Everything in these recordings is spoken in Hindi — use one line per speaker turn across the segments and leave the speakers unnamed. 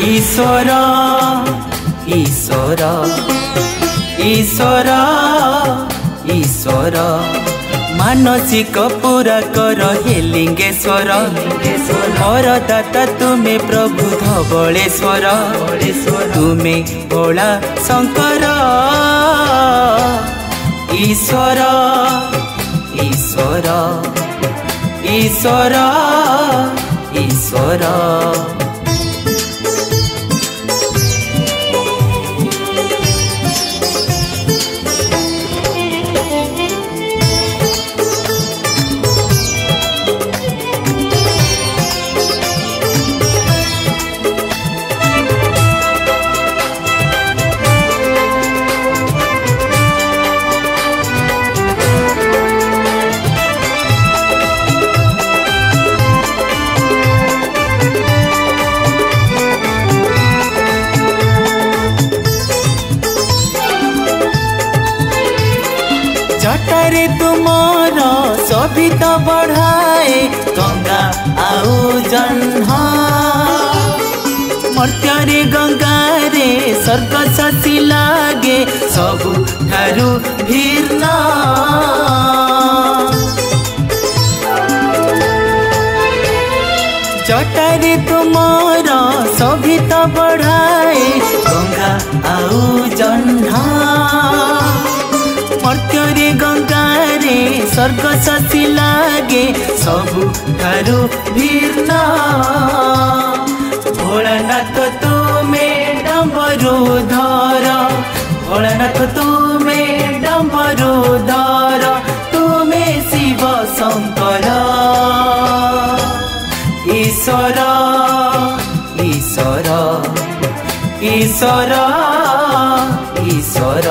ईश्वर ईश्वर ईश्वर ईश्वर मानसिक पूरा कर हे लिंगेश्वर मोर दाता तुम्हें प्रभु धवलेश्वर तुम्हें भोला शंकर ईश्वर ईश्वर ईश्वर ईश्वर जटारे तुमर सभिता बढ़ाए गंगा आउ जन्ह मर्त्यारे गंगा रे स्वर्ग शशि लागे सबु ठारू भिन्न जटारे तुमर सभिता बढ़ाए गंगा आउ जन्ह मर्त्य गंगा रे स्वर्ग शशि लागे सबु ठारू भिन्न भोलानाथ तुम्हें डम्बरू धर भोलानाथ तुम्हें डम्बरू धर तुम्हें शिव शंकर ईश्वर ईश्वर ईश्वर ईश्वर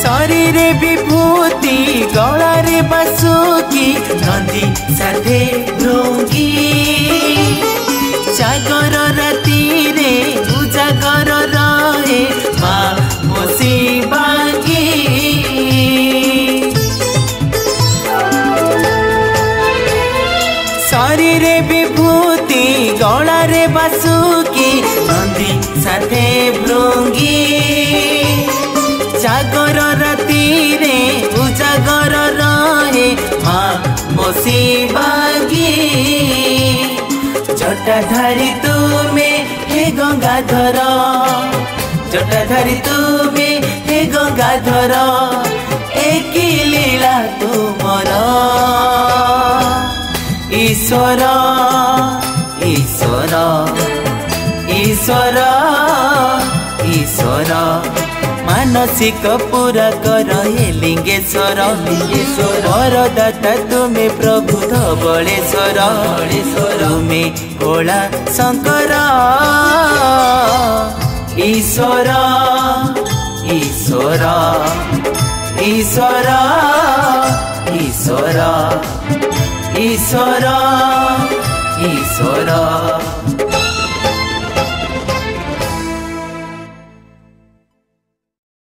शरीरे विभूति गलारे बासुकी नंदी साथे भृंगी जागर राति रे उजागर रहे माँ मोसी बागी शरीरे विभूति गलारे बासुकी नंदी साथे भृंगी जागर राति रे उजागर रहे माँ मोसी बागी जटाधारी तुम्हें हे गंगाधर जटाधारी तुम्हें हे गंगाधर एक लीला तुमर ईश्वर ईश्वर ईश्वर ईश्वर मानसिक पूरा कर हे लिंगेश्वर वरदाता तुम्हें प्रभु धवलेश्वर तुम्हें भोला शंकर ईश्वर ईश्वर ईश्वर ईश्वर ईश्वर